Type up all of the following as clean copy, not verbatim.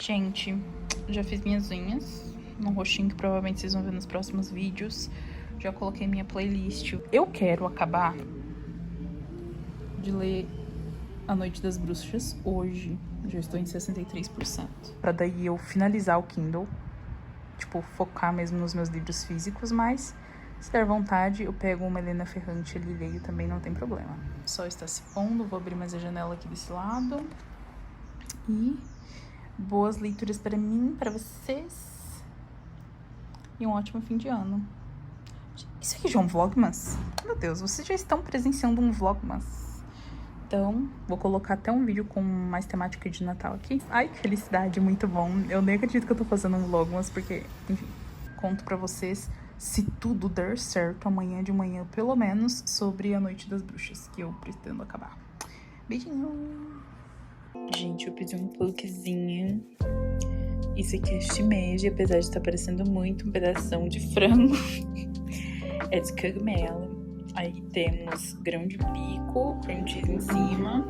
Gente, já fiz minhas unhas num rostinho que provavelmente vocês vão ver nos próximos vídeos. Já coloquei minha playlist. Eu quero acabar de ler A Noite das Bruxas hoje. Já estou em 63%. Pra daí eu finalizar o Kindle. Tipo, focar mesmo nos meus livros físicos, mas se der vontade, eu pego uma Helena Ferrante ali e leio também, não tem problema. O sol está se pondo, vou abrir mais a janela aqui desse lado. E boas leituras para mim, para vocês. E um ótimo fim de ano. Isso aqui já é um vlogmas? Meu Deus, vocês já estão presenciando um vlogmas. Então, vou colocar até um vídeo com mais temática de Natal aqui. Ai, que felicidade, muito bom. Eu nem acredito que eu tô fazendo um vlogmas, porque, enfim, conto pra vocês, se tudo der certo, amanhã de manhã, pelo menos, sobre A Noite das Bruxas, que eu pretendo acabar. Beijinho! Gente, eu pedi um lookzinho. Isso aqui é shimeji, apesar de estar parecendo muito um pedação de frango. É de cogumelo. Aí temos grão de bico, cream cheese em cima.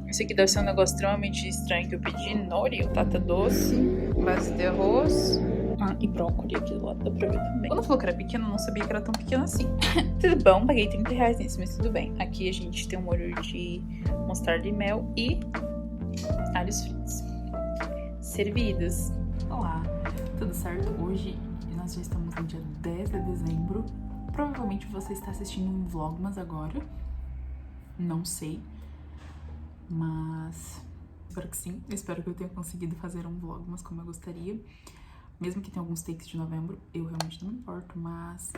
Esse aqui deve ser um negócio extremamente estranho que eu pedi. Nori, batata doce, base de arroz. Ah, e brócolis aqui do lado, dá pra ver também. Quando falou que era pequeno, eu não sabia que era tão pequeno assim. Tudo bom, paguei R$30 nisso, mas tudo bem. Aqui a gente tem um molho de mostarda e mel e alhos fritos. Servidos. Olá, tudo certo? Hoje nós já estamos no dia 10 de dezembro. Provavelmente você está assistindo um vlogmas agora. Não sei. Mas espero que sim. Eu espero que eu tenha conseguido fazer um vlogmas como eu gostaria. Mesmo que tenha alguns takes de novembro, eu realmente não me importo, mas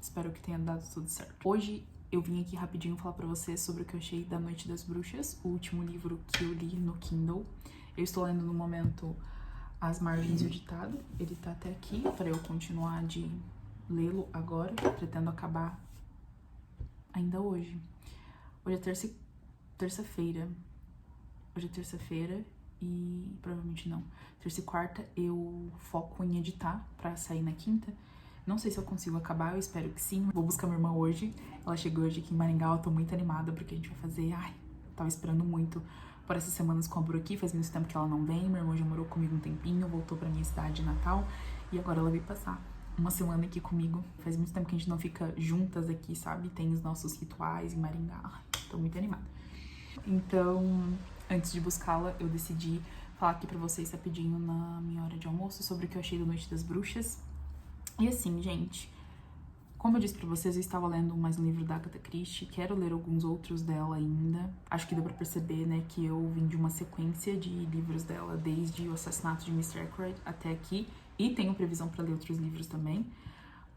espero que tenha dado tudo certo. Hoje eu vim aqui rapidinho falar pra vocês sobre o que eu achei da Noite das Bruxas, o último livro que eu li no Kindle. Eu estou lendo no momento As Margens do Ditado. Ele tá até aqui para eu continuar de lê-lo agora. Pretendo acabar ainda hoje. Hoje é terça-feira. Hoje é terça-feira e provavelmente não. Terça e quarta eu foco em editar pra sair na quinta. Não sei se eu consigo acabar, eu espero que sim. Vou buscar minha irmã hoje. Ela chegou hoje aqui em Maringá, eu tô muito animada porque a gente vai fazer... Ai, tava esperando muito por essas semanas com a Bru aqui. Faz muito tempo que ela não vem. Minha irmã já morou comigo um tempinho, voltou pra minha cidade de Natal. E agora ela veio passar uma semana aqui comigo. Faz muito tempo que a gente não fica juntas aqui, sabe? Tem os nossos rituais em Maringá. Ai, tô muito animada. Então, antes de buscá-la, eu decidi falar aqui pra vocês rapidinho na minha hora de almoço sobre o que eu achei da Noite das Bruxas. E assim, gente, como eu disse pra vocês, eu estava lendo mais um livro da Agatha Christie, quero ler alguns outros dela ainda. Acho que deu pra perceber, né, que eu vim de uma sequência de livros dela, desde o Assassinato de Mr. Ackroyd até aqui, e tenho previsão pra ler outros livros também.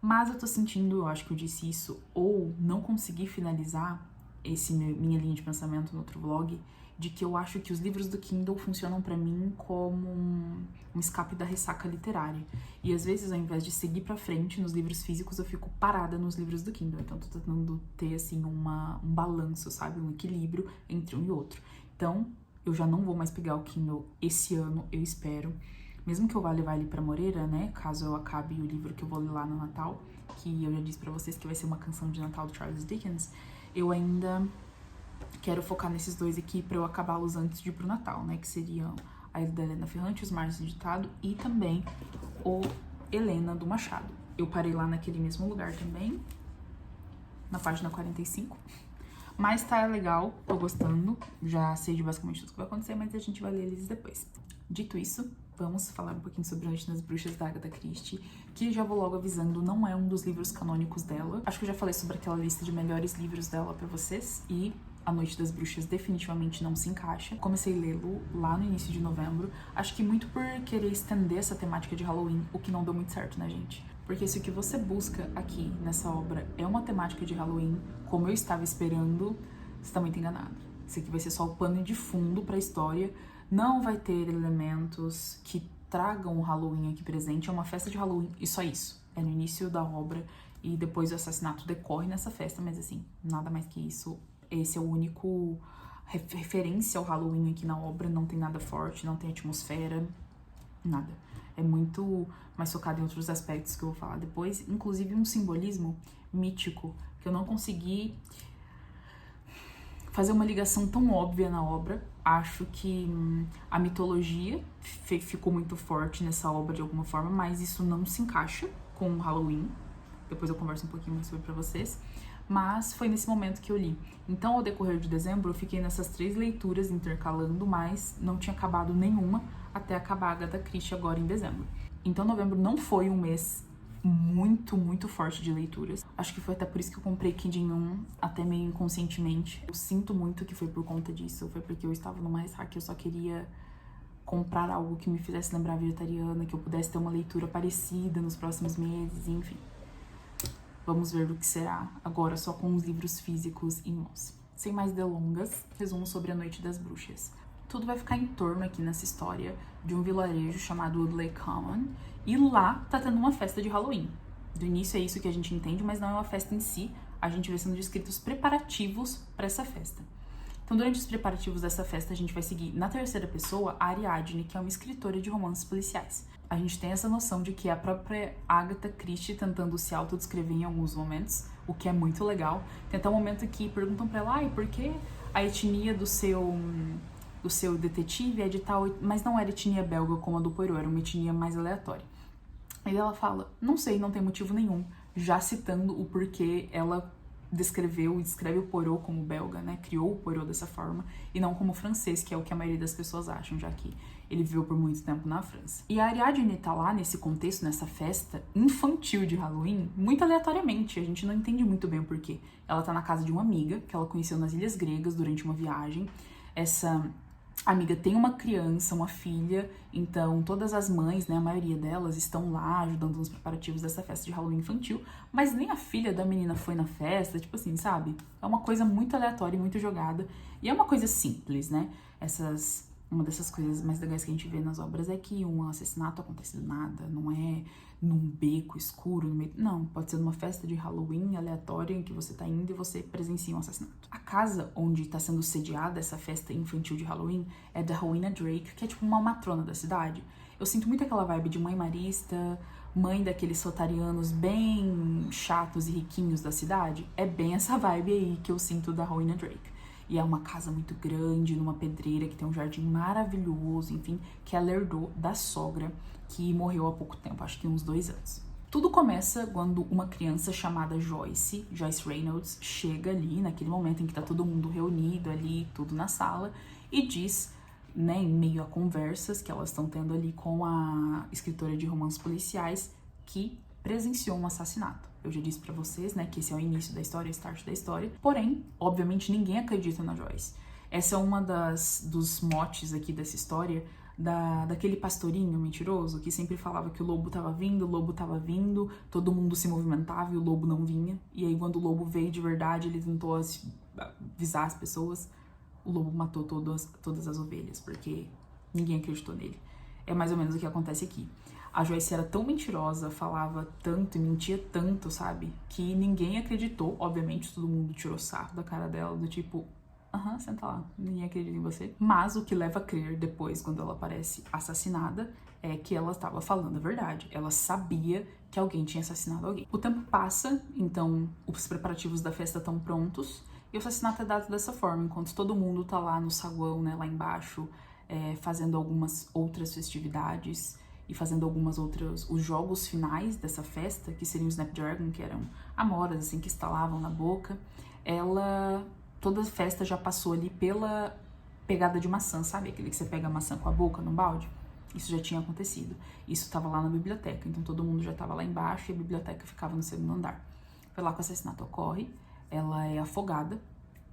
Mas eu tô sentindo, eu acho que eu disse isso, ou não consegui finalizar minha linha de pensamento no outro vlog, de que eu acho que os livros do Kindle funcionam pra mim como um escape da ressaca literária. E às vezes, ao invés de seguir pra frente nos livros físicos, eu fico parada nos livros do Kindle. Então, tô tentando ter, assim, um balanço, sabe? Um equilíbrio entre um e outro. Então, eu já não vou mais pegar o Kindle esse ano, eu espero. Mesmo que eu vá levar ele pra Moreira, né? Caso eu acabe o livro que eu vou ler lá no Natal, que eu já disse pra vocês que vai ser uma canção de Natal do Charles Dickens, eu ainda quero focar nesses dois aqui pra eu acabá-los antes de ir pro Natal, né? Que seriam a Ilha da Helena Ferrante, Os Margens do Ditado e também o Helena do Machado. Eu parei lá naquele mesmo lugar também, na página 45. Mas tá legal, tô gostando, já sei de basicamente tudo que vai acontecer, mas a gente vai ler eles depois. Dito isso, vamos falar um pouquinho sobre A Noite das Bruxas da Agatha Christie, que já vou logo avisando, não é um dos livros canônicos dela. Acho que eu já falei sobre aquela lista de melhores livros dela pra vocês, e A Noite das Bruxas definitivamente não se encaixa. Comecei a lê-lo lá no início de novembro, acho que muito por querer estender essa temática de Halloween, o que não deu muito certo, né, gente? Porque se o que você busca aqui nessa obra é uma temática de Halloween, como eu estava esperando, você tá muito enganado. Isso aqui vai ser só o pano de fundo pra história, não vai ter elementos que tragam o Halloween aqui presente, é uma festa de Halloween e só isso. É no início da obra e depois o assassinato decorre nessa festa, mas assim, nada mais que isso. Esse é o único referência ao Halloween aqui na obra, não tem nada forte, não tem atmosfera, nada. É muito mais focado em outros aspectos que eu vou falar depois, inclusive um simbolismo mítico que eu não consegui fazer uma ligação tão óbvia na obra. Acho que a mitologia ficou muito forte nessa obra de alguma forma, mas isso não se encaixa com o Halloween. Depois eu converso um pouquinho mais sobre pra vocês. Mas foi nesse momento que eu li. Então, ao decorrer de dezembro, eu fiquei nessas 3 leituras intercalando, mas não tinha acabado nenhuma até acabar a Agatha Christie agora em dezembro. Então, novembro não foi um mês muito forte de leituras. Acho que foi até por isso que eu comprei Kindle 1, até meio inconscientemente. Eu sinto muito que foi por conta disso, foi porque eu estava numa ressaca, eu só queria comprar algo que me fizesse lembrar a vegetariana, que eu pudesse ter uma leitura parecida nos próximos meses, enfim. Vamos ver o que será agora só com os livros físicos em mãos. Sem mais delongas, resumo sobre a Noite das Bruxas. Tudo vai ficar em torno aqui nessa história de um vilarejo chamado Woodley Common, e lá tá tendo uma festa de Halloween. Do início é isso que a gente entende, mas não é uma festa em si, a gente vê sendo descritos preparativos para essa festa. Então, durante os preparativos dessa festa, a gente vai seguir na terceira pessoa a Ariadne, que é uma escritora de romances policiais. A gente tem essa noção de que é a própria Agatha Christie tentando se autodescrever em alguns momentos, o que é muito legal. Tem até um momento que perguntam pra ela, por que a etnia do seu detetive é de tal... Mas não era etnia belga como a do Poirot, era uma etnia mais aleatória. Aí ela fala, não sei, não tem motivo nenhum, já citando o porquê ela descreveu e descreve o Poirot como belga, né? Criou o Poirot dessa forma, e não como francês, que é o que a maioria das pessoas acham, já que ele viveu por muito tempo na França. E a Ariadne tá lá nesse contexto, nessa festa infantil de Halloween, muito aleatoriamente, a gente não entende muito bem o porquê. Ela tá na casa de uma amiga, que ela conheceu nas Ilhas Gregas durante uma viagem. Essa amiga tem uma criança, uma filha, então todas as mães, né, a maioria delas, estão lá ajudando nos preparativos dessa festa de Halloween infantil, mas nem a filha da menina foi na festa, tipo assim, sabe? É uma coisa muito aleatória e muito jogada, e é uma coisa simples, né? Uma dessas coisas mais legais que a gente vê nas obras é que um assassinato acontece do nada, não é num beco escuro, no meio... Não, pode ser numa festa de Halloween aleatória em que você tá indo e você presencia um assassinato. A casa onde tá sendo sediada essa festa infantil de Halloween é da Rowena Drake, que é tipo uma matrona da cidade. Eu sinto muito aquela vibe de mãe marista, mãe daqueles rotarianos bem chatos e riquinhos da cidade. É bem essa vibe aí que eu sinto da Rowena Drake. E é uma casa muito grande, numa pedreira, que tem um jardim maravilhoso, enfim, que ela herdou da sogra, que morreu há pouco tempo, acho que uns 2 anos. Tudo começa quando uma criança chamada Joyce Reynolds, chega ali, naquele momento em que tá todo mundo reunido ali, tudo na sala, e diz, né, em meio a conversas que elas estão tendo ali com a escritora de romances policiais, que presenciou um assassinato. Eu já disse pra vocês, né, que esse é o início da história, o start da história. Porém, obviamente, ninguém acredita na Joyce. Essa é uma dos motes aqui dessa história, daquele pastorinho mentiroso que sempre falava que o lobo tava vindo, todo mundo se movimentava e o lobo não vinha. E aí, quando o lobo veio de verdade, ele tentou avisar as pessoas, o lobo matou todas as ovelhas, porque ninguém acreditou nele. É mais ou menos o que acontece aqui. A Joyce era tão mentirosa, falava tanto e mentia tanto, sabe? Que ninguém acreditou. Obviamente, todo mundo tirou sarro da cara dela, do tipo... senta lá, ninguém acredita em você. Mas o que leva a crer depois, quando ela aparece assassinada, é que ela estava falando a verdade. Ela sabia que alguém tinha assassinado alguém. O tempo passa, então os preparativos da festa estão prontos, e o assassinato é dado dessa forma, enquanto todo mundo tá lá no saguão, né, lá embaixo, fazendo algumas outras festividades e fazendo os jogos finais dessa festa, que seriam o Snapdragon, que eram amoras, assim, que estalavam na boca. Toda a festa já passou ali pela pegada de maçã, sabe? Aquele que você pega a maçã com a boca num balde. Isso já tinha acontecido. Isso estava lá na biblioteca, então todo mundo já estava lá embaixo e a biblioteca ficava no 2º andar. Foi lá que o assassinato ocorre, ela é afogada,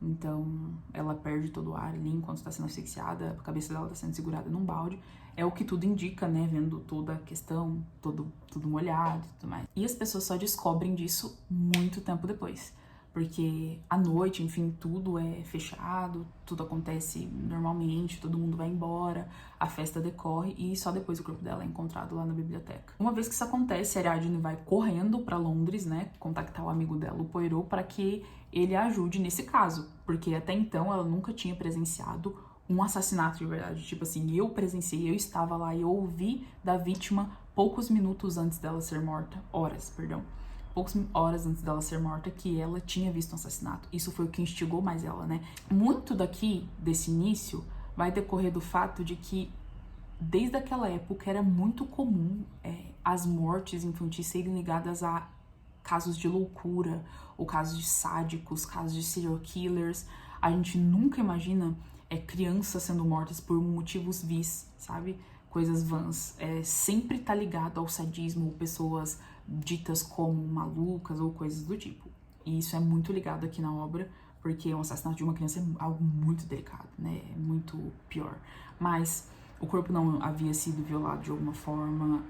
então ela perde todo o ar ali enquanto está sendo asfixiada, a cabeça dela está sendo segurada num balde. É o que tudo indica, né, vendo toda a questão, tudo molhado e tudo mais. E as pessoas só descobrem disso muito tempo depois, porque à noite, enfim, tudo é fechado, tudo acontece normalmente, todo mundo vai embora, a festa decorre e só depois o corpo dela é encontrado lá na biblioteca. Uma vez que isso acontece, a Ariadne vai correndo para Londres, né, contactar o amigo dela, o Poirot, para que ele a ajude nesse caso, porque até então ela nunca tinha presenciado um assassinato de verdade. Tipo assim, eu presenciei, eu estava lá e eu ouvi da vítima poucos minutos antes dela ser morta, horas, perdão, poucas horas antes dela ser morta, que ela tinha visto um assassinato. Isso foi o que instigou mais ela, né? Muito desse início vai decorrer do fato de que desde aquela época era muito comum as mortes infantis serem ligadas a casos de loucura, ou casos de sádicos, casos de serial killers. A gente nunca imagina crianças sendo mortas por motivos vis, sabe? Coisas vãs. Sempre tá ligado ao sadismo, ou pessoas ditas como malucas ou coisas do tipo. E isso é muito ligado aqui na obra, porque um assassinato de uma criança é algo muito delicado, né? É muito pior. Mas o corpo não havia sido violado de alguma forma,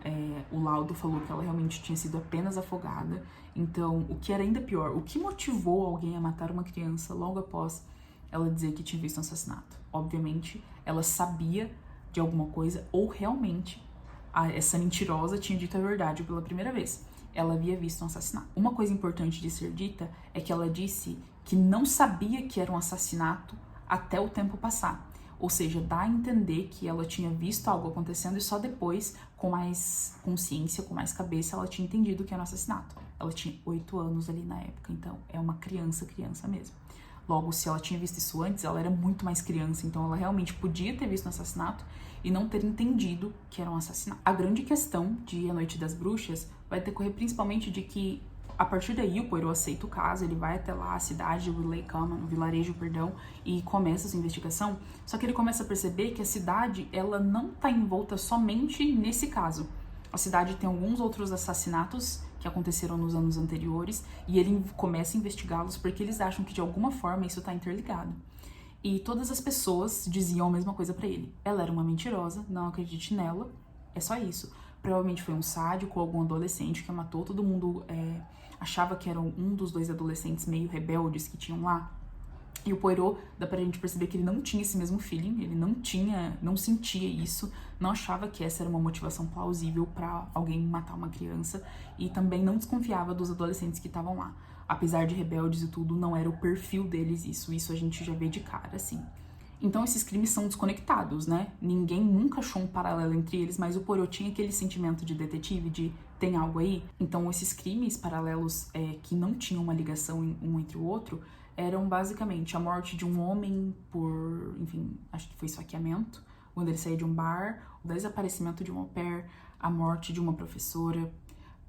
o laudo falou que ela realmente tinha sido apenas afogada. Então, o que era ainda pior, o que motivou alguém a matar uma criança logo após ela dizer que tinha visto um assassinato? Obviamente, ela sabia de alguma coisa, ou realmente essa mentirosa tinha dito a verdade pela primeira vez. Ela havia visto um assassinato. Uma coisa importante de ser dita é que ela disse que não sabia que era um assassinato até o tempo passar. Ou seja, dá a entender que ela tinha visto algo acontecendo e só depois, com mais consciência, com mais cabeça, ela tinha entendido que era um assassinato. Ela tinha 8 anos ali na época, então é uma criança mesmo. Logo, se ela tinha visto isso antes, ela era muito mais criança, então ela realmente podia ter visto um assassinato e não ter entendido que era um assassinato. A grande questão de A Noite das Bruxas vai decorrer principalmente de que, a partir daí, o Poirot aceita o caso, ele vai até lá, a cidade, o vilarejo, e começa essa investigação. Só que ele começa a perceber que a cidade, ela não tá envolta somente nesse caso. A cidade tem alguns outros assassinatos que aconteceram nos anos anteriores, e ele começa a investigá-los porque eles acham que, de alguma forma, isso tá interligado. E todas as pessoas diziam a mesma coisa pra ele. Ela era uma mentirosa, não acredite nela, é só isso. Provavelmente foi um sádico ou algum adolescente que a matou. Todo mundo achava que era um dos 2 adolescentes meio rebeldes que tinham lá. E o Poirot, dá pra gente perceber que ele não tinha esse mesmo feeling, ele não sentia isso, não achava que essa era uma motivação plausível pra alguém matar uma criança, e também não desconfiava dos adolescentes que estavam lá. Apesar de rebeldes e tudo, não era o perfil deles isso a gente já vê de cara, assim. Então esses crimes são desconectados, né? Ninguém nunca achou um paralelo entre eles, mas o Poirot tinha aquele sentimento de detetive, de tem algo aí. Então esses crimes paralelos que não tinham uma ligação um entre o outro, eram basicamente a morte de um homem por, enfim, acho que foi esfaqueamento, quando ele saía de um bar, o desaparecimento de uma au pair, a morte de uma professora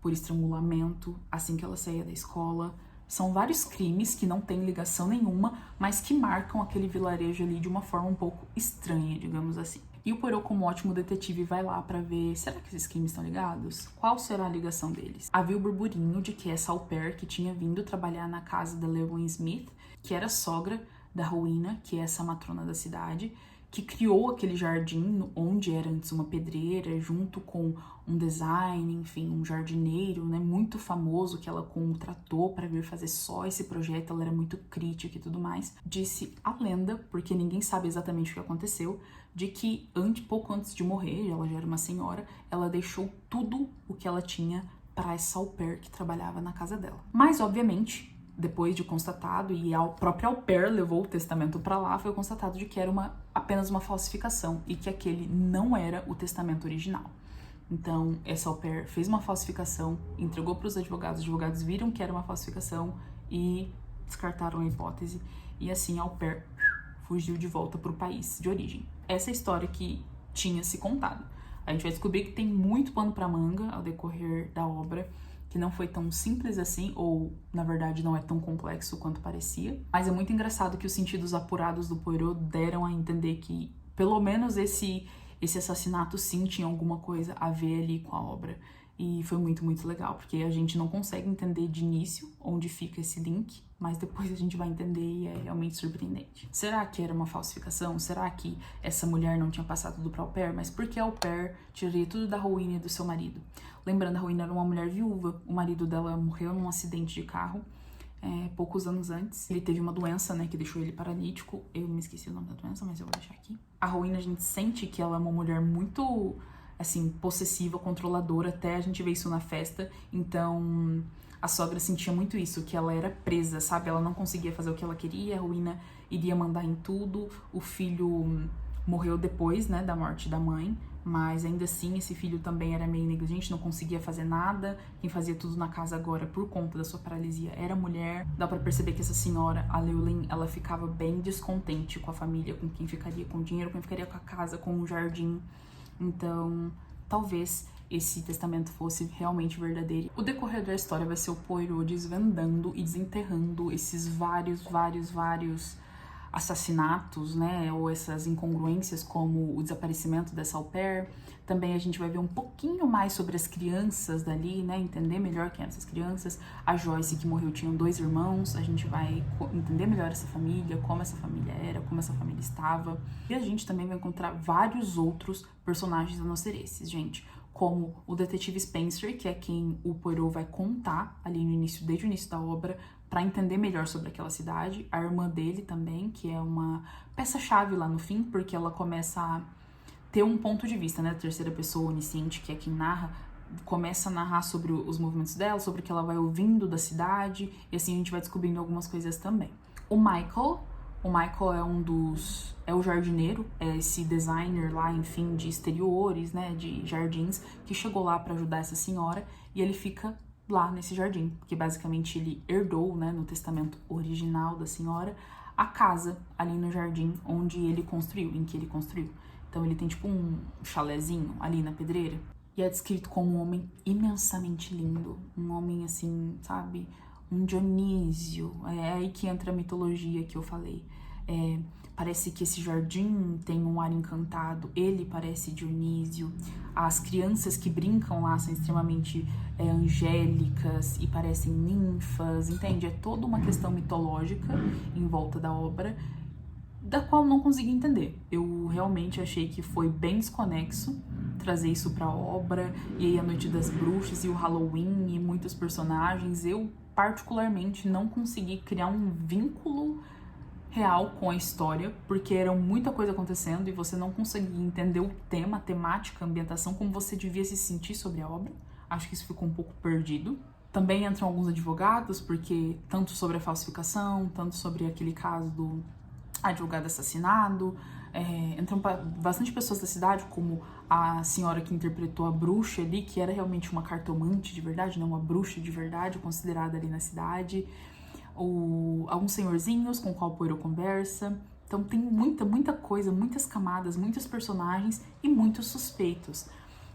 por estrangulamento assim que ela saía da escola. São vários crimes que não têm ligação nenhuma, mas que marcam aquele vilarejo ali de uma forma um pouco estranha, digamos assim. E o Poirot, como ótimo detetive, vai lá pra ver, será que esses crimes estão ligados? Qual será a ligação deles? Havia o burburinho de que essa au pair que tinha vindo trabalhar na casa da Lewin Smith, que era sogra da Rowena, que é essa matrona da cidade, que criou aquele jardim onde era antes uma pedreira, junto com um design, enfim, um jardineiro, né, muito famoso, que ela contratou para vir fazer só esse projeto. Ela era muito crítica e tudo mais. Disse a lenda, porque ninguém sabe exatamente o que aconteceu, de que pouco antes de morrer, ela já era uma senhora, ela deixou tudo o que ela tinha para essa au pair que trabalhava na casa dela. Mas, obviamente, depois de constatado, e a própria au pair levou o testamento para lá, foi constatado de que era apenas uma falsificação e que aquele não era o testamento original. Então, essa au pair fez uma falsificação, entregou para os advogados viram que era uma falsificação e descartaram a hipótese. E assim, a au pair fugiu de volta para o país de origem. Essa é a história que tinha se contado. A gente vai descobrir que tem muito pano para manga ao decorrer da obra, que não foi tão simples assim, ou, na verdade, não é tão complexo quanto parecia. Mas é muito engraçado que os sentidos apurados do Poirot deram a entender que, pelo menos, esse assassinato, sim, tinha alguma coisa a ver ali com a obra. E foi muito, muito legal, porque a gente não consegue entender de início onde fica esse link, mas depois a gente vai entender e é realmente surpreendente. Será que era uma falsificação? Será que essa mulher não tinha passado tudo pra au pair? Mas por que a au pair tiraria tudo da Rowena e do seu marido? Lembrando, a Rowena era uma mulher viúva, o marido dela morreu num acidente de carro poucos anos antes. Ele teve uma doença, né, que deixou ele paralítico. Eu me esqueci o nome da doença, mas eu vou deixar aqui. A Rowena, a gente sente que ela é uma mulher muito, assim, possessiva, controladora, até a gente vê isso na festa. Então, a sogra sentia muito isso, que ela era presa, sabe? Ela não conseguia fazer o que ela queria, a Rowena iria mandar em tudo. O filho morreu depois, né, da morte da mãe, mas ainda assim esse filho também era meio negligente, não conseguia fazer nada. Quem fazia tudo na casa agora, por conta da sua paralisia, era a mulher. Dá pra perceber que essa senhora, a Llewellyn, ela ficava bem descontente com a família, com quem ficaria com o dinheiro, quem ficaria com a casa, com o jardim. Então, talvez esse testamento fosse realmente verdadeiro. O decorrer da história vai ser o Poirot desvendando e desenterrando esses vários assassinatos, né, ou essas incongruências, como o desaparecimento dessa au pair. Também a gente vai ver um pouquinho mais sobre as crianças dali, né, entender melhor quem eram essas crianças. A Joyce, que morreu, tinha 2 irmãos, a gente vai entender melhor essa família, como essa família era, como essa família estava. E a gente também vai encontrar vários outros personagens a não ser esses, gente, como o detetive Spencer, que é quem o Poirot vai contar ali no início, desde o início da obra, para entender melhor sobre aquela cidade. A irmã dele também, que é uma peça-chave lá no fim, porque ela começa a ter um ponto de vista, né, da terceira pessoa onisciente, que é quem narra, começa a narrar sobre os movimentos dela, sobre o que ela vai ouvindo da cidade, e assim a gente vai descobrindo algumas coisas também. O Michael é o jardineiro, é esse designer lá, enfim, de exteriores, né, de jardins, que chegou lá para ajudar essa senhora, e ele fica lá nesse jardim, porque basicamente ele herdou, né, no testamento original da senhora, a casa ali no jardim onde ele construiu, em que ele construiu. Então ele tem tipo um chalezinho ali na pedreira, e é descrito como um homem imensamente lindo, um homem assim, sabe, um Dionísio. É aí que entra a mitologia que eu falei. Parece que esse jardim tem um ar encantado, ele parece Dionísio. As crianças que brincam lá são extremamente angélicas e parecem ninfas, entende? É toda uma questão mitológica em volta da obra, da qual não consegui entender. Eu realmente achei que foi bem desconexo trazer isso pra obra, e aí a Noite das Bruxas e o Halloween e muitos personagens. Eu particularmente não consegui criar um vínculo real com a história, porque era muita coisa acontecendo e você não conseguia entender o tema, a temática, a ambientação, como você devia se sentir sobre a obra. Acho que isso ficou um pouco perdido. Também entram alguns advogados, porque tanto sobre a falsificação, tanto sobre aquele caso do advogado assassinado, entram bastante pessoas da cidade, como a senhora que interpretou a bruxa ali, que era realmente uma cartomante de verdade, né, uma bruxa de verdade, considerada ali na cidade. Alguns senhorzinhos com o qual o Poirot conversa. Então tem muita coisa, muitas camadas, muitos personagens e muitos suspeitos.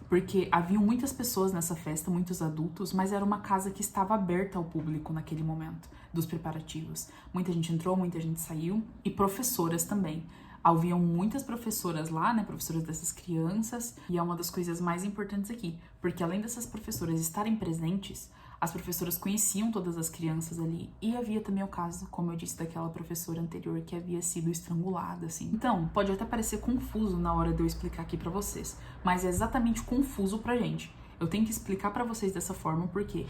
Porque haviam muitas pessoas nessa festa, muitos adultos, mas era uma casa que estava aberta ao público naquele momento dos preparativos. Muita gente entrou, muita gente saiu, e professoras também. Haviam muitas professoras lá, né, professoras dessas crianças, e é uma das coisas mais importantes aqui, porque além dessas professoras estarem presentes, as professoras conheciam todas as crianças ali, e havia também o caso, como eu disse, daquela professora anterior que havia sido estrangulada, assim. Então, pode até parecer confuso na hora de eu explicar aqui pra vocês, mas é exatamente confuso pra gente. Eu tenho que explicar pra vocês dessa forma, por quê?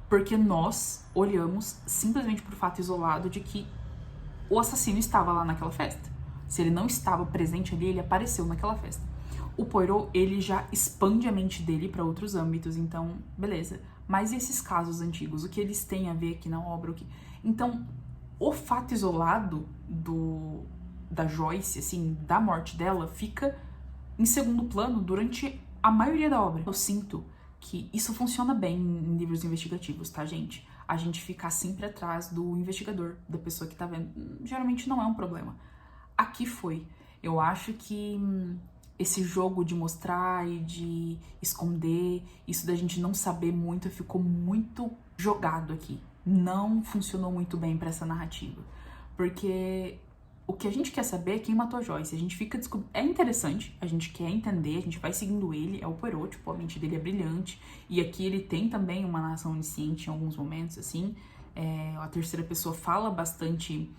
Porque nós olhamos simplesmente pro fato isolado de que o assassino estava lá naquela festa. Se ele não estava presente ali, ele apareceu naquela festa. O Poirot, ele já expande a mente dele para outros âmbitos, então, beleza. Mas e esses casos antigos? O que eles têm a ver aqui na obra? Então, o fato isolado da Joyce, assim, da morte dela, fica em segundo plano durante a maioria da obra. Eu sinto que isso funciona bem em livros investigativos, tá, gente? A gente ficar sempre atrás do investigador, da pessoa que tá vendo. Geralmente não é um problema. Aqui foi. Eu acho que esse jogo de mostrar e de esconder, isso da gente não saber muito, ficou muito jogado aqui. Não funcionou muito bem pra essa narrativa. Porque o que a gente quer saber é quem matou a Joyce. A gente fica descobrindo. É interessante, a gente quer entender, a gente vai seguindo ele. É o Poirot, tipo, a mente dele é brilhante. E aqui ele tem também uma narração onisciente em alguns momentos, assim. A terceira pessoa fala bastante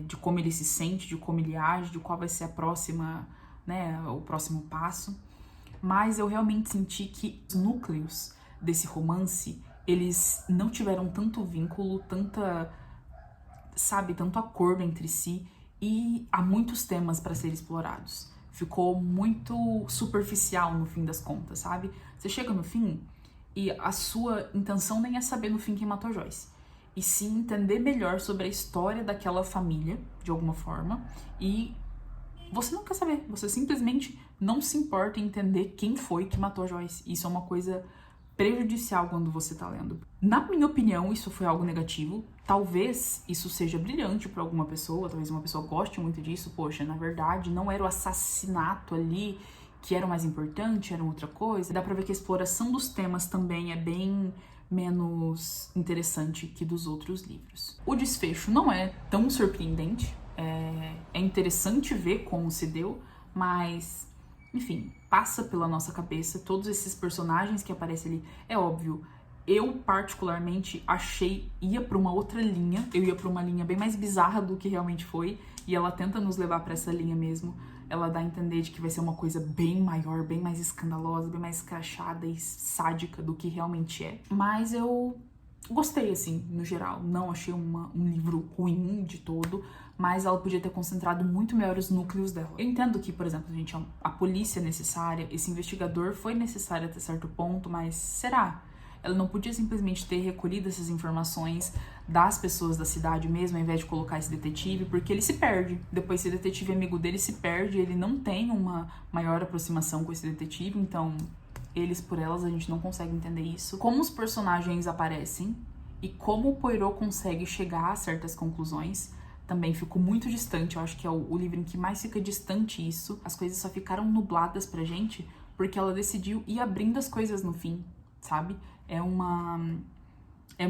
de como ele se sente, de como ele age, de qual vai ser a próxima, né, o próximo passo. Mas eu realmente senti que os núcleos desse romance, eles não tiveram tanto vínculo, tanto acordo entre si, e há muitos temas para serem explorados. Ficou muito superficial no fim das contas, sabe? Você chega no fim e a sua intenção nem é saber no fim quem matou a Joyce, e sim entender melhor sobre a história daquela família, de alguma forma, e você não quer saber, você simplesmente não se importa em entender quem foi que matou a Joyce. Isso é uma coisa prejudicial quando você tá lendo. Na minha opinião, isso foi algo negativo. Talvez isso seja brilhante para alguma pessoa, talvez uma pessoa goste muito disso. Poxa, na verdade, não era o assassinato ali que era o mais importante, era outra coisa. Dá pra ver que a exploração dos temas também é bem menos interessante que dos outros livros. O desfecho não é tão surpreendente, é interessante ver como se deu, mas, enfim, passa pela nossa cabeça todos esses personagens que aparecem ali. É óbvio, eu particularmente ia pra uma outra linha, eu ia pra uma linha bem mais bizarra do que realmente foi, e ela tenta nos levar pra essa linha mesmo. Ela dá a entender de que vai ser uma coisa bem maior, bem mais escandalosa, bem mais escrachada e sádica do que realmente é. Mas eu gostei, assim, no geral. Não achei um livro ruim de todo, mas ela podia ter concentrado muito melhor os núcleos dela. Eu entendo que, por exemplo, a polícia é necessária, esse investigador foi necessário até certo ponto, mas será? Ela não podia simplesmente ter recolhido essas informações das pessoas da cidade mesmo, ao invés de colocar esse detetive, porque ele se perde. Depois, esse detetive amigo dele se perde, ele não tem uma maior aproximação com esse detetive, então eles por elas, a gente não consegue entender isso. Como os personagens aparecem e como o Poirot consegue chegar a certas conclusões também ficou muito distante. Eu acho que é o livro em que mais fica distante isso. As coisas só ficaram nubladas pra gente porque ela decidiu ir abrindo as coisas no fim, sabe? É uma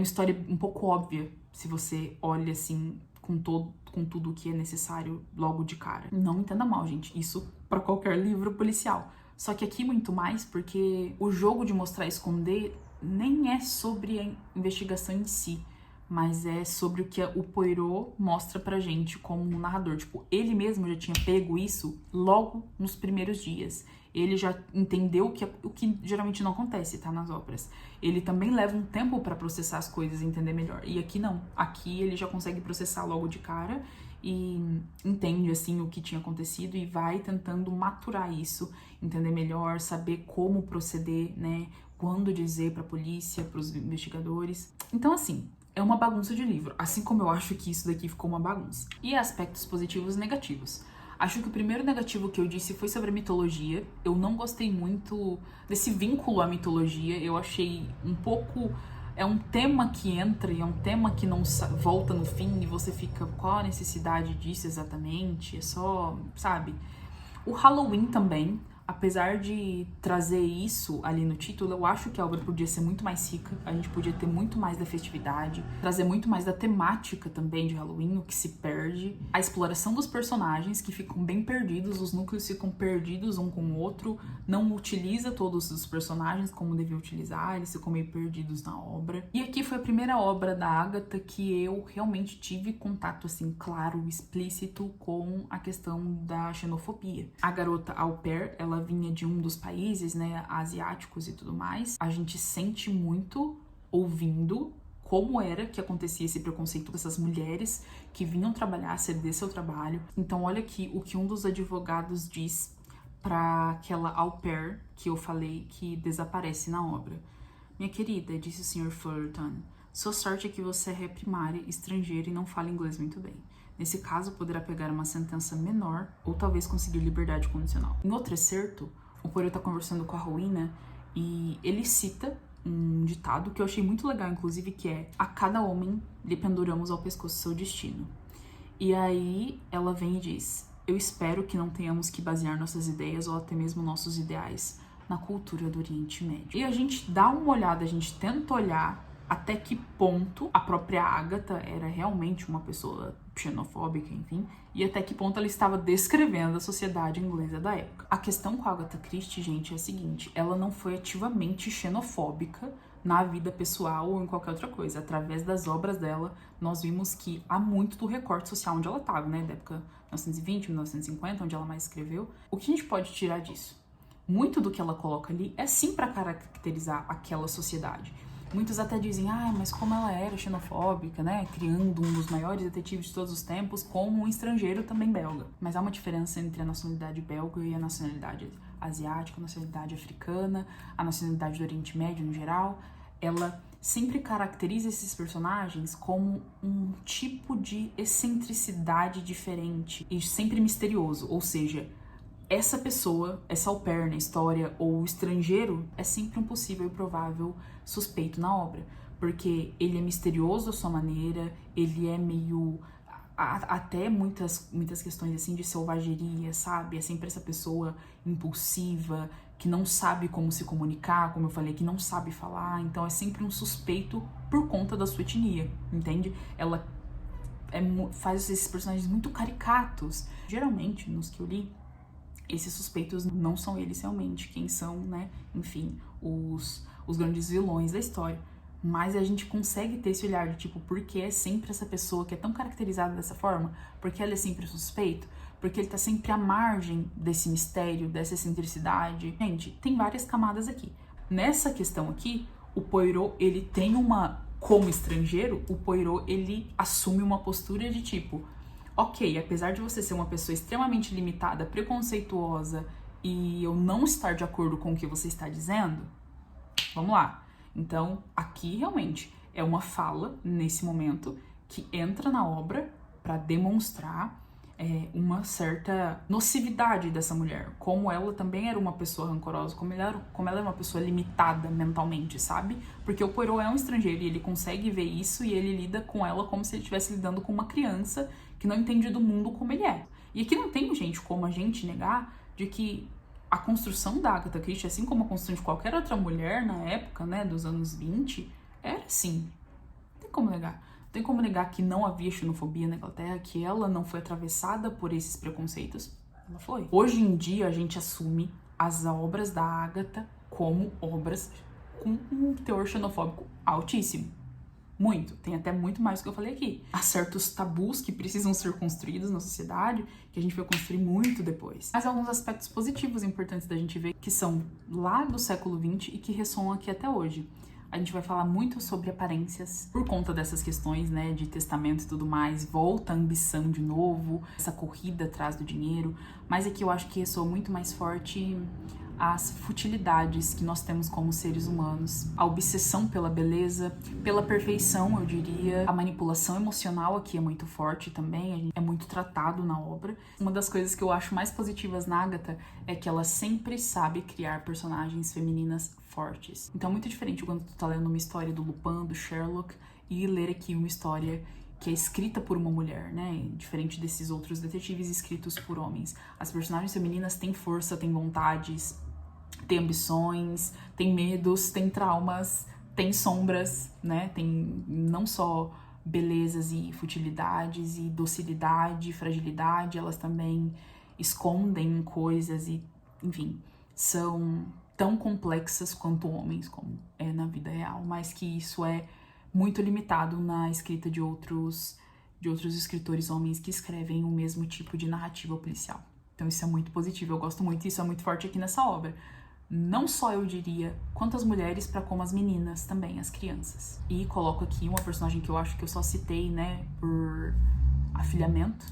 história um pouco óbvia se você olha assim com tudo o que é necessário logo de cara. Não me entenda mal, gente, isso pra qualquer livro policial. Só que aqui muito mais porque o jogo de mostrar e esconder nem é sobre a investigação em si, mas é sobre o que o Poirot mostra pra gente como um narrador. Tipo, ele mesmo já tinha pego isso logo nos primeiros dias. Ele já entendeu o que geralmente não acontece, tá, nas óperas. Ele também leva um tempo pra processar as coisas e entender melhor. E aqui não. Aqui ele já consegue processar logo de cara e entende, assim, o que tinha acontecido e vai tentando maturar isso, entender melhor, saber como proceder, né, quando dizer pra polícia, pros investigadores. Então, assim, é uma bagunça de livro, assim como eu acho que isso daqui ficou uma bagunça. E aspectos positivos e negativos. Acho que o primeiro negativo que eu disse foi sobre a mitologia. Eu não gostei muito desse vínculo à mitologia. Eu achei um pouco... É um tema que entra e é um tema que não volta no fim e você fica... Qual a necessidade disso exatamente? É só, sabe? O Halloween também, apesar de trazer isso ali no título, eu acho que a obra podia ser muito mais rica, a gente podia ter muito mais da festividade, trazer muito mais da temática também de Halloween, o que se perde, a exploração dos personagens que ficam bem perdidos, os núcleos ficam perdidos um com o outro, não utiliza todos os personagens como devia utilizar, eles ficam meio perdidos na obra. E aqui foi a primeira obra da Agatha que eu realmente tive contato, assim, claro, explícito com a questão da xenofobia. A garota au pair, ela vinha de um dos países, né, asiáticos e tudo mais. A gente sente muito ouvindo como era que acontecia esse preconceito dessas mulheres que vinham trabalhar, ceder seu trabalho. Então olha aqui o que um dos advogados diz para aquela au pair que eu falei que desaparece na obra. Minha querida, disse o Sr. Fullerton, sua sorte é que você é ré primária, estrangeira e não fala inglês muito bem. Nesse caso, poderá pegar uma sentença menor ou talvez conseguir liberdade condicional. Em outro excerto, o Poirot tá conversando com a Rowena e ele cita um ditado que eu achei muito legal, inclusive, que é: a cada homem lhe penduramos ao pescoço seu destino. E aí ela vem e diz: eu espero que não tenhamos que basear nossas ideias ou até mesmo nossos ideais na cultura do Oriente Médio. E a gente dá uma olhada, a gente tenta olhar até que ponto a própria Agatha era realmente uma pessoa xenofóbica, enfim, e até que ponto ela estava descrevendo a sociedade inglesa da época. A questão com a Agatha Christie, gente, é a seguinte: ela não foi ativamente xenofóbica na vida pessoal ou em qualquer outra coisa. Através das obras dela, nós vimos que há muito do recorte social onde ela estava, né, da época 1920, 1950, onde ela mais escreveu. O que a gente pode tirar disso? Muito do que ela coloca ali é sim para caracterizar aquela sociedade. Muitos até dizem, mas como ela era xenofóbica, né, criando um dos maiores detetives de todos os tempos como um estrangeiro também belga. Mas há uma diferença entre a nacionalidade belga e a nacionalidade asiática, a nacionalidade africana, a nacionalidade do Oriente Médio no geral. Ela sempre caracteriza esses personagens como um tipo de excentricidade diferente e sempre misterioso, ou seja, essa pessoa, essa au pair na história ou o estrangeiro é sempre um possível e provável suspeito na obra, porque ele é misterioso à sua maneira, ele é meio até muitas questões assim de selvageria, sabe? É sempre essa pessoa impulsiva, que não sabe como se comunicar, como eu falei, que não sabe falar, então é sempre um suspeito por conta da sua etnia, entende? Ela faz esses personagens muito caricatos. Geralmente, nos que eu li, esses suspeitos não são eles realmente, quem são, né? Enfim, os grandes vilões da história. Mas a gente consegue ter esse olhar de tipo, por que é sempre essa pessoa que é tão caracterizada dessa forma? Porque ela é sempre suspeito? Porque ele tá sempre à margem desse mistério, dessa excentricidade. Gente, tem várias camadas aqui. Nessa questão aqui, o Poirot, ele tem como estrangeiro, o Poirot, ele assume uma postura de tipo, ok, apesar de você ser uma pessoa extremamente limitada, preconceituosa e eu não estar de acordo com o que você está dizendo, vamos lá. Então, aqui realmente é uma fala, nesse momento, que entra na obra para demonstrar uma certa nocividade dessa mulher. Como ela também era uma pessoa rancorosa, como ela era uma pessoa limitada mentalmente, sabe? Porque o Poirot é um estrangeiro e ele consegue ver isso e ele lida com ela como se ele estivesse lidando com uma criança que não entende do mundo como ele é. E aqui não tem, gente, como a gente negar de que a construção da Agatha Christie, assim como a construção de qualquer outra mulher na época, né, dos anos 20, era assim. Não tem como negar. Não tem como negar que não havia xenofobia na Inglaterra, que ela não foi atravessada por esses preconceitos. Ela foi. Hoje em dia, a gente assume as obras da Agatha como obras com um teor xenofóbico altíssimo. Muito, tem até muito mais do que eu falei aqui. Há certos tabus que precisam ser construídos na sociedade que a gente vai construir muito depois. Mas há alguns aspectos positivos importantes da gente ver que são lá do século XX e que ressoam aqui até hoje. A gente vai falar muito sobre aparências por conta dessas questões, né, de testamento e tudo mais. Volta a ambição de novo, essa corrida atrás do dinheiro. Mas aqui eu acho que ressoa muito mais forte as futilidades que nós temos como seres humanos, a obsessão pela beleza, pela perfeição, eu diria, a manipulação emocional aqui é muito forte também, é muito tratado na obra. Uma das coisas que eu acho mais positivas na Agatha é que ela sempre sabe criar personagens femininas fortes. Então é muito diferente quando tu tá lendo uma história do Lupin, do Sherlock, e ler aqui uma história que é escrita por uma mulher, né? Diferente desses outros detetives escritos por homens. As personagens femininas têm força, têm vontades, têm ambições, têm medos, têm traumas, têm sombras, né? Tem não só belezas e futilidades e docilidade, fragilidade, elas também escondem coisas e, enfim, são tão complexas quanto homens, como é na vida real, mas que isso é muito limitado na escrita de outros escritores homens que escrevem o mesmo tipo de narrativa policial. Então isso é muito positivo, eu gosto muito, e isso é muito forte aqui nessa obra. Não só eu diria, quanto as mulheres, para como as meninas também, as crianças. E coloco aqui uma personagem que eu acho que eu só citei, né, por afilhamento,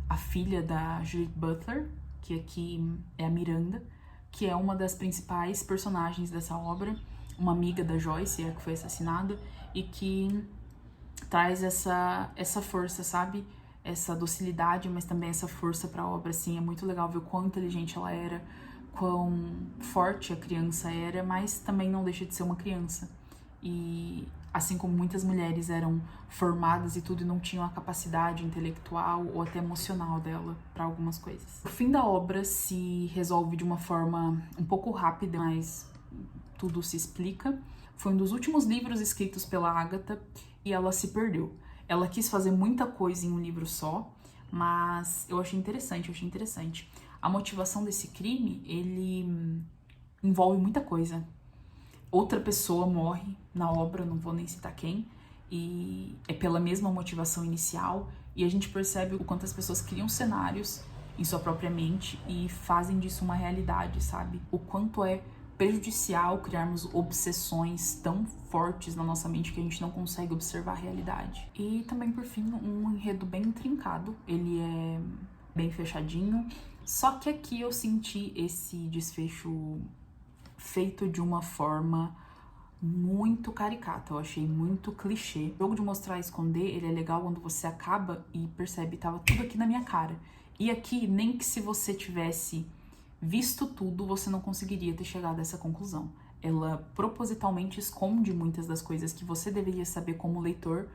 a filha da Judith Butler, que aqui é a Miranda, que é uma das principais personagens dessa obra, uma amiga da Joyce, que foi assassinada, e que traz essa força, sabe? Essa docilidade, mas também essa força pra obra, assim. É muito legal ver o quão inteligente ela era, quão forte a criança era, mas também não deixa de ser uma criança. E assim como muitas mulheres eram formadas e tudo e não tinham a capacidade intelectual ou até emocional dela para algumas coisas. O fim da obra se resolve de uma forma um pouco rápida, mas tudo se explica. Foi um dos últimos livros escritos pela Agatha e ela se perdeu. Ela quis fazer muita coisa em um livro só, mas eu achei interessante. A motivação desse crime, ele envolve muita coisa. Outra pessoa morre na obra, não vou nem citar quem, e é pela mesma motivação inicial, e a gente percebe o quanto as pessoas criam cenários em sua própria mente e fazem disso uma realidade, sabe? O quanto é prejudicial criarmos obsessões tão fortes na nossa mente que a gente não consegue observar a realidade. E também, por fim, um enredo bem intrincado, ele é bem fechadinho, só que aqui eu senti esse desfecho feito de uma forma muito caricata, eu achei muito clichê. O jogo de mostrar e esconder, ele é legal quando você acaba e percebe, tava tudo aqui na minha cara. E aqui, nem que se você tivesse visto tudo, você não conseguiria ter chegado a essa conclusão. Ela propositalmente esconde muitas das coisas que você deveria saber como leitor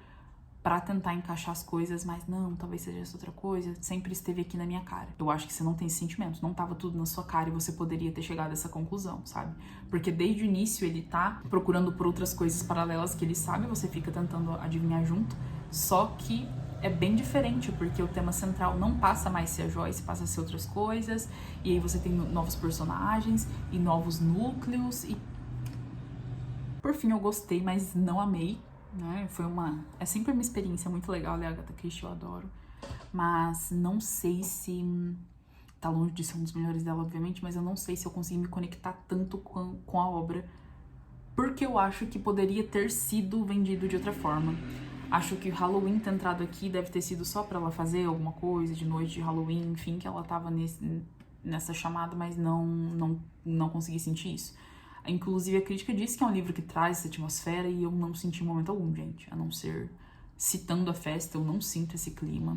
pra tentar encaixar as coisas, mas não, talvez seja essa outra coisa, sempre esteve aqui na minha cara. Eu acho que você não tem esse sentimento, não tava tudo na sua cara e você poderia ter chegado a essa conclusão, sabe? Porque desde o início ele tá procurando por outras coisas paralelas que ele sabe, você fica tentando adivinhar junto, só que é bem diferente, porque o tema central não passa mais a ser a Joyce, passa a ser outras coisas, e aí você tem novos personagens e novos núcleos, e por fim eu gostei, mas não amei, né? É sempre uma experiência muito legal ler Agatha Christie, eu adoro, mas não sei se tá longe de ser um dos melhores dela, obviamente, mas eu não sei se eu consegui me conectar tanto com a obra, porque eu acho que poderia ter sido vendido de outra forma. Acho que o Halloween ter entrado aqui deve ter sido só pra ela fazer alguma coisa de noite de Halloween, enfim, que ela tava nessa chamada, mas não consegui sentir isso. Inclusive, a crítica disse que é um livro que traz essa atmosfera e eu não senti em momento algum, gente. A não ser citando a festa, eu não sinto esse clima.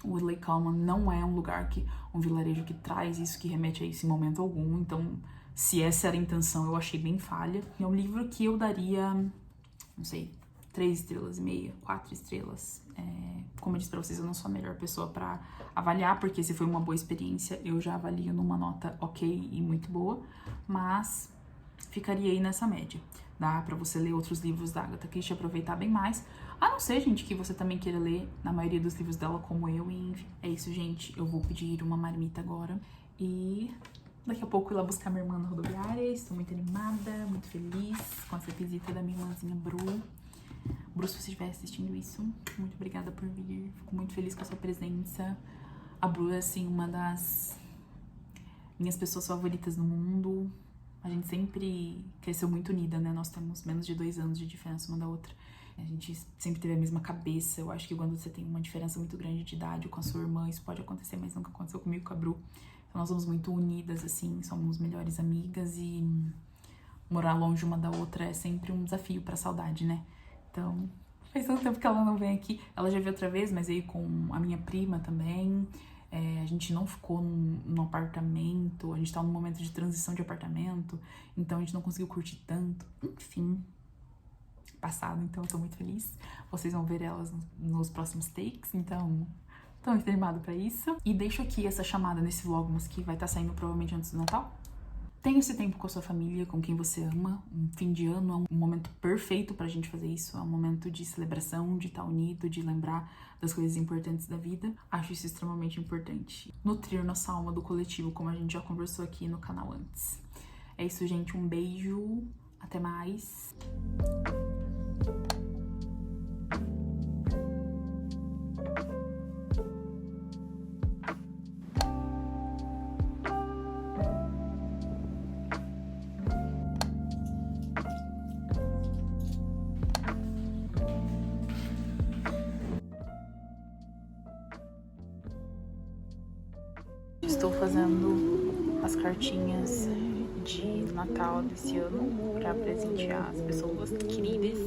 Woodleigh Common não é um vilarejo que traz isso, que remete a isso em momento algum. Então, se essa era a intenção, eu achei bem falha. É um livro que eu daria, não sei, 3 estrelas e meia, 4 estrelas. Como eu disse pra vocês, eu não sou a melhor pessoa pra avaliar, porque se foi uma boa experiência, eu já avalio numa nota ok e muito boa, mas ficaria aí nessa média. Dá pra você ler outros livros da Agatha Christie e aproveitar bem mais. A não ser, gente, que você também queira ler na maioria dos livros dela como eu. E enfim, é isso, gente. Eu vou pedir uma marmita agora. E daqui a pouco ir lá buscar minha irmã na rodoviária. Estou muito animada, muito feliz com essa visita da minha irmãzinha Bru. Bru, se você estiver assistindo isso, muito obrigada por vir. Fico muito feliz com a sua presença. A Bru é, assim, uma das minhas pessoas favoritas no mundo. A gente sempre cresceu muito unida, né? Nós temos menos de 2 anos de diferença uma da outra. A gente sempre teve a mesma cabeça. Eu acho que quando você tem uma diferença muito grande de idade com a sua irmã, isso pode acontecer, mas nunca aconteceu comigo com a Bru. Então nós somos muito unidas, assim, somos melhores amigas e morar longe uma da outra é sempre um desafio pra saudade, né? Então, faz tanto tempo que ela não vem aqui. Ela já veio outra vez, mas veio com a minha prima também. A gente não ficou num apartamento, a gente tá num momento de transição de apartamento, então a gente não conseguiu curtir tanto. Enfim, passado, então eu tô muito feliz. Vocês vão ver elas nos próximos takes, então tô muito animada pra isso. E deixo aqui essa chamada nesse vlogmas que vai estar saindo provavelmente antes do Natal. Tenha esse tempo com a sua família, com quem você ama. Um fim de ano é um momento perfeito pra gente fazer isso. É um momento de celebração, de estar unido, de lembrar das coisas importantes da vida. Acho isso extremamente importante. Nutrir nossa alma do coletivo, como a gente já conversou aqui no canal antes. É isso, gente. Um beijo. Até mais. Estou fazendo as cartinhas de Natal desse ano para presentear as pessoas queridas.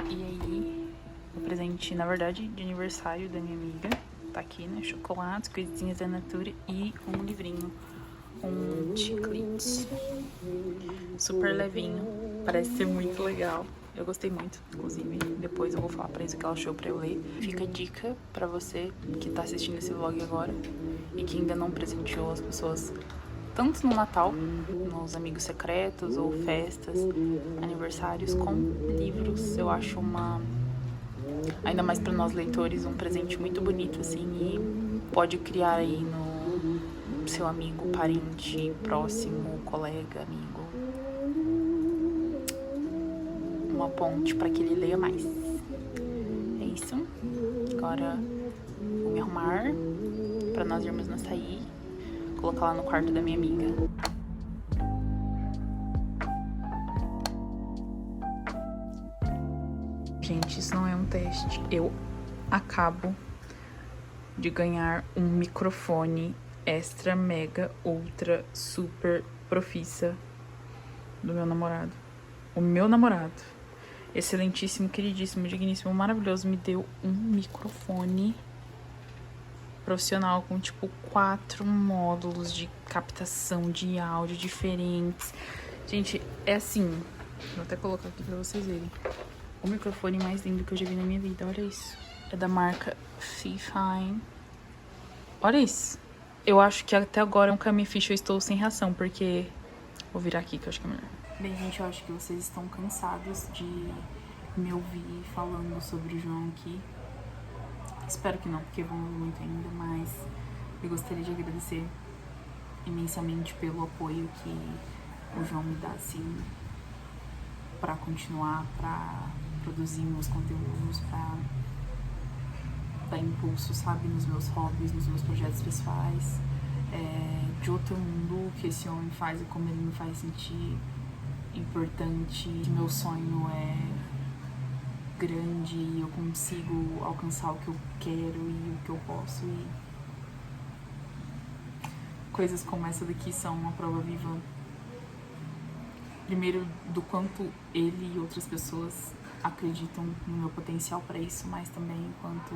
E aí, o presente, na verdade, de aniversário da minha amiga, tá aqui, né? Chocolates, coisinhas da Natura e um livrinho, um chiclete super levinho. Parece ser muito legal. Eu gostei muito, inclusive, depois eu vou falar pra isso o que ela achou pra eu ler. Fica a dica pra você que tá assistindo esse vlog agora e que ainda não presenteou as pessoas, tanto no Natal, nos amigos secretos ou festas, aniversários, com livros. Eu acho ainda mais pra nós leitores, um presente muito bonito, assim, e pode criar aí no seu amigo, parente, próximo, colega, amigo, uma ponte para que ele leia mais. É isso. Agora vou me arrumar para nós irmos no açaí, colocar lá no quarto da minha amiga. Gente, isso não é um teste. Eu acabo de ganhar um microfone extra, mega, ultra, super profissa do meu namorado. o meu namorado, excelentíssimo, queridíssimo, digníssimo, maravilhoso, me deu um microfone profissional com, tipo, 4 módulos de captação de áudio diferentes. Gente, é assim, vou até colocar aqui pra vocês verem. O microfone mais lindo que eu já vi na minha vida, olha isso. É da marca Fifine. Olha isso. Eu acho que até agora, com a minha ficha, eu estou sem reação, porque... Vou virar aqui, que eu acho que é melhor. Bem, gente, eu acho que vocês estão cansados de me ouvir falando sobre o João aqui. Espero que não, porque vamos muito ainda, mas eu gostaria de agradecer imensamente pelo apoio que o João me dá, assim, pra continuar, pra produzir meus conteúdos, pra dar impulso, sabe, nos meus hobbies, nos meus projetos pessoais. De outro mundo que esse homem faz e como ele me faz sentir importante, que meu sonho é grande e eu consigo alcançar o que eu quero e o que eu posso. E coisas como essa daqui são uma prova viva, primeiro, do quanto ele e outras pessoas acreditam no meu potencial para isso, mas também quanto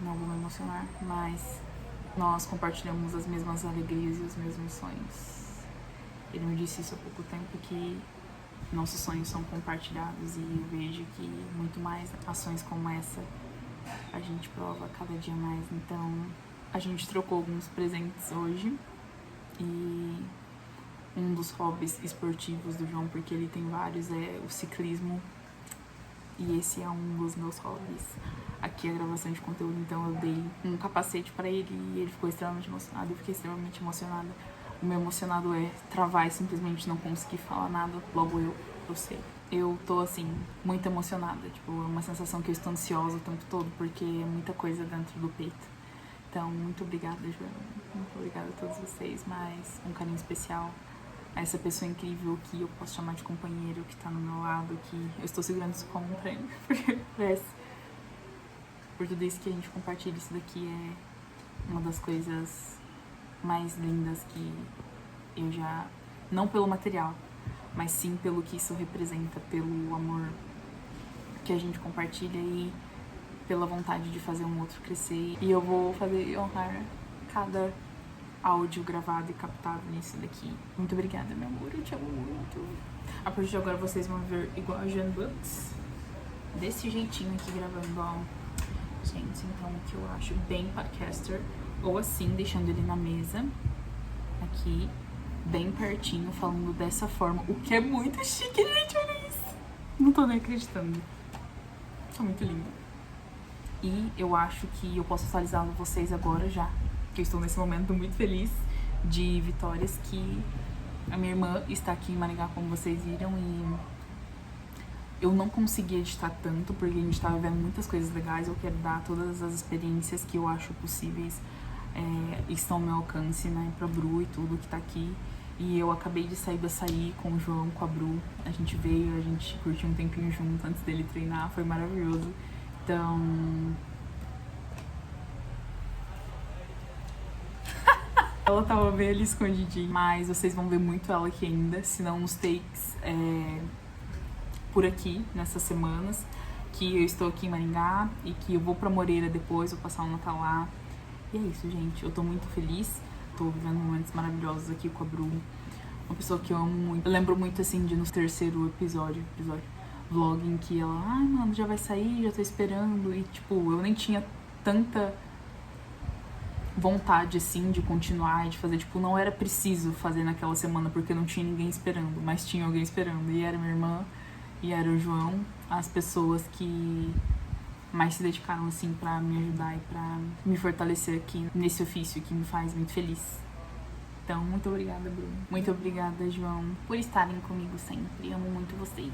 não vou me emocionar, mas nós compartilhamos as mesmas alegrias e os mesmos sonhos. Ele me disse isso há pouco tempo, que nossos sonhos são compartilhados, e eu vejo que muito mais ações como essa a gente prova cada dia mais. Então a gente trocou alguns presentes hoje, e um dos hobbies esportivos do João, porque ele tem vários, é o ciclismo, e esse é um dos meus hobbies. Aqui é a gravação de conteúdo, então eu dei um capacete pra ele e ele ficou extremamente emocionado, eu fiquei extremamente emocionada. O meu emocionado é travar e simplesmente não conseguir falar nada, logo eu sei. Eu tô, assim, muito emocionada, tipo, é uma sensação que eu estou ansiosa o tempo todo, porque é muita coisa dentro do peito. Então, muito obrigada, João, muito obrigada a todos vocês, mas um carinho especial a essa pessoa incrível que eu posso chamar de companheiro, que tá no meu lado, que eu estou segurando isso como um prêmio, porque parece, por tudo isso que a gente compartilha, isso daqui é uma das coisas mais lindas que eu já... Não pelo material, mas sim pelo que isso representa, pelo amor que a gente compartilha e pela vontade de fazer um outro crescer. E eu vou fazer honrar cada áudio gravado e captado nisso daqui. Muito obrigada, meu amor, eu te amo muito. A partir de agora vocês vão ver igual a Jan Books, desse jeitinho aqui gravando, ó. Gente, então o que eu acho bem podcaster, ou assim, deixando ele na mesa, aqui, bem pertinho, falando dessa forma, o que é muito chique, gente, olha isso. Não tô nem acreditando. Tá muito lindo. E eu acho que eu posso atualizar vocês agora já, que eu estou nesse momento muito feliz de vitórias, que a minha irmã está aqui em Maringá, como vocês viram, e eu não consegui editar tanto, porque a gente tá vivendo muitas coisas legais. Eu quero dar todas as experiências que eu acho possíveis, estão ao meu alcance, né, pra Bru e tudo que tá aqui. E eu acabei de sair do açaí com o João, com a Bru. A gente veio, a gente curtiu um tempinho junto antes dele treinar, foi maravilhoso. Então... ela tava bem ali escondidinha, mas vocês vão ver muito ela aqui ainda, se não nos takes por aqui, nessas semanas, que eu estou aqui em Maringá e que eu vou pra Moreira depois, vou passar o Natal lá. E é isso, gente, eu tô muito feliz, tô vivendo momentos maravilhosos aqui com a Bru, uma pessoa que eu amo muito. Eu lembro muito, assim, de no terceiro episódio, vlog, em que ela, ai, mano, já vai sair, já tô esperando, e tipo, eu nem tinha tanta vontade, assim, de continuar e de fazer, tipo, não era preciso fazer naquela semana, porque não tinha ninguém esperando, mas tinha alguém esperando, e era minha irmã, e era o João, as pessoas que mais se dedicaram, assim, pra me ajudar e pra me fortalecer aqui nesse ofício que me faz muito feliz. Então, muito obrigada, Bruno. Muito obrigada, João, por estarem comigo sempre. Amo muito vocês.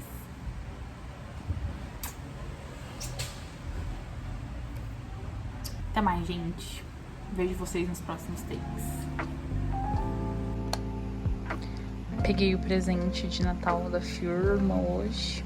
Até mais, gente. Vejo vocês nos próximos takes. Peguei o presente de Natal da firma hoje.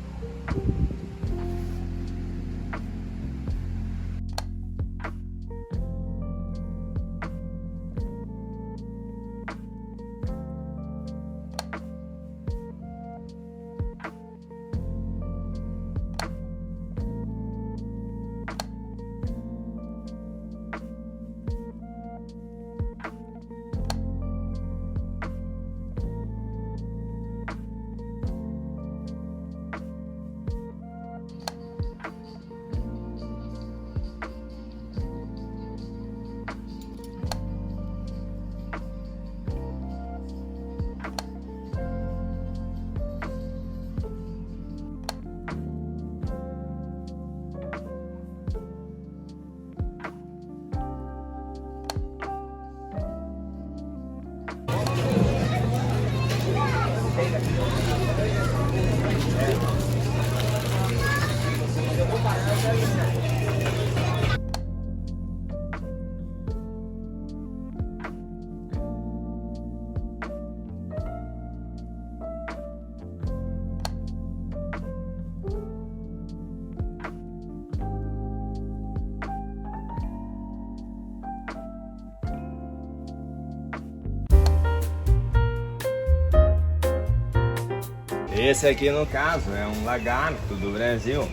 Esse aqui, no caso, é um lagarto do Brasil.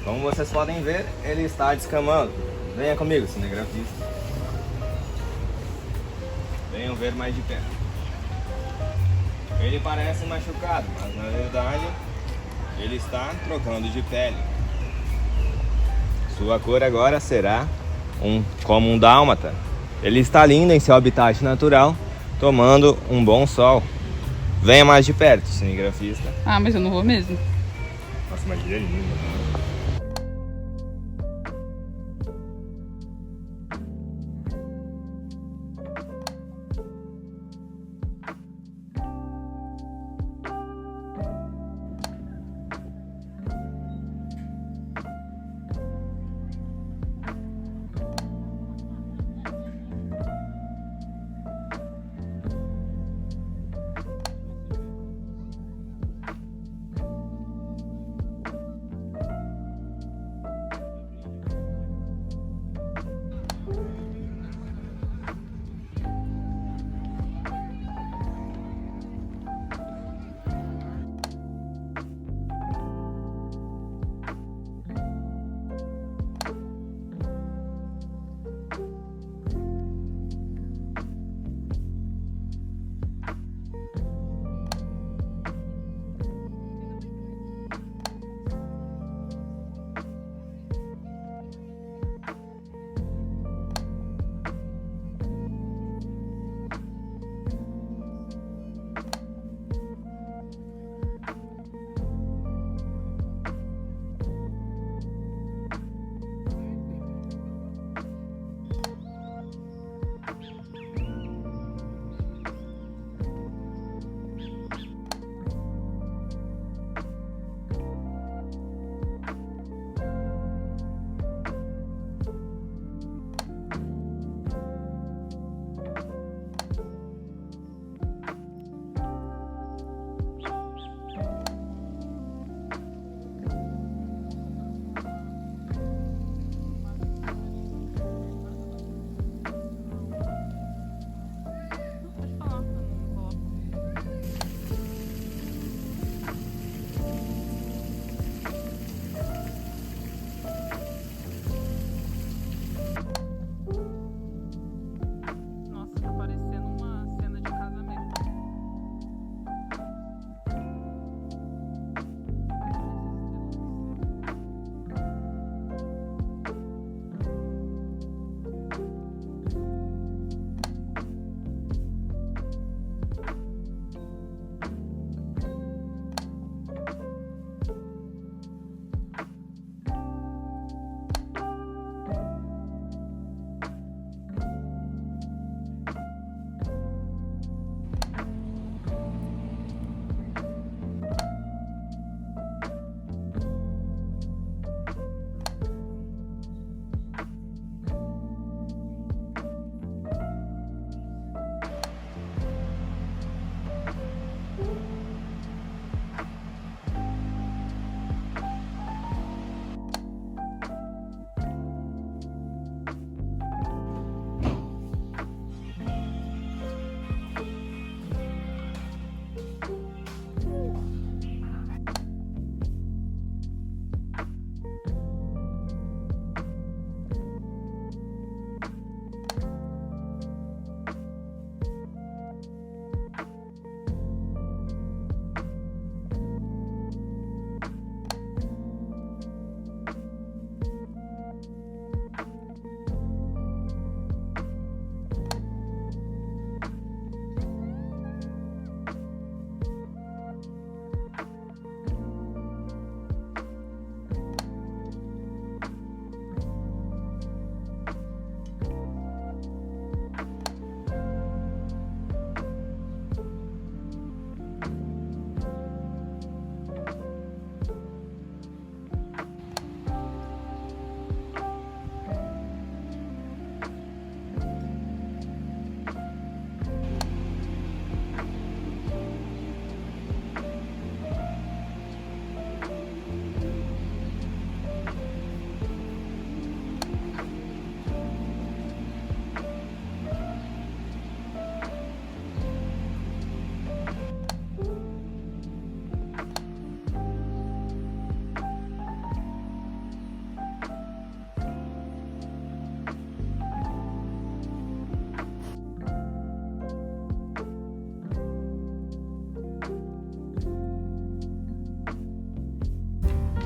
Como vocês podem ver, ele está descamando. Venha comigo, cinegrafista. Venham ver mais de perto. Ele parece machucado, mas na verdade ele está trocando de pele. Sua cor agora será como um dálmata. Ele está lindo em seu habitat natural, tomando um bom sol. Venha mais de perto, cinegrafista. Ah, mas eu não vou mesmo. Nossa, mas ele é lindo.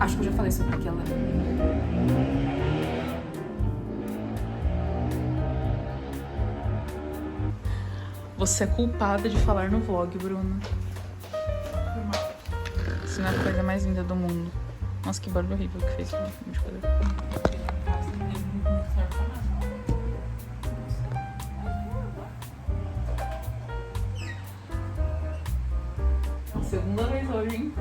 Acho que eu já falei sobre aquela. Você é culpada de falar no vlog, Bruna. Isso não é a coisa mais linda do mundo. Nossa, que barulho horrível que fez. Segunda vez hoje, hein?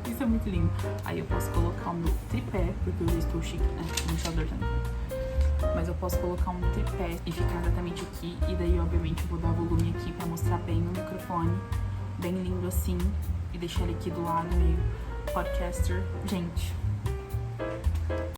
Isso é muito lindo. Aí eu posso colocar o meu tripé, porque eu já estou chique, né? O mostrador também. Mas eu posso colocar um tripé e ficar exatamente aqui. E daí, obviamente, eu vou dar volume aqui pra mostrar bem no microfone. Bem lindo assim. E deixar ele aqui do lado, meio podcaster. Gente,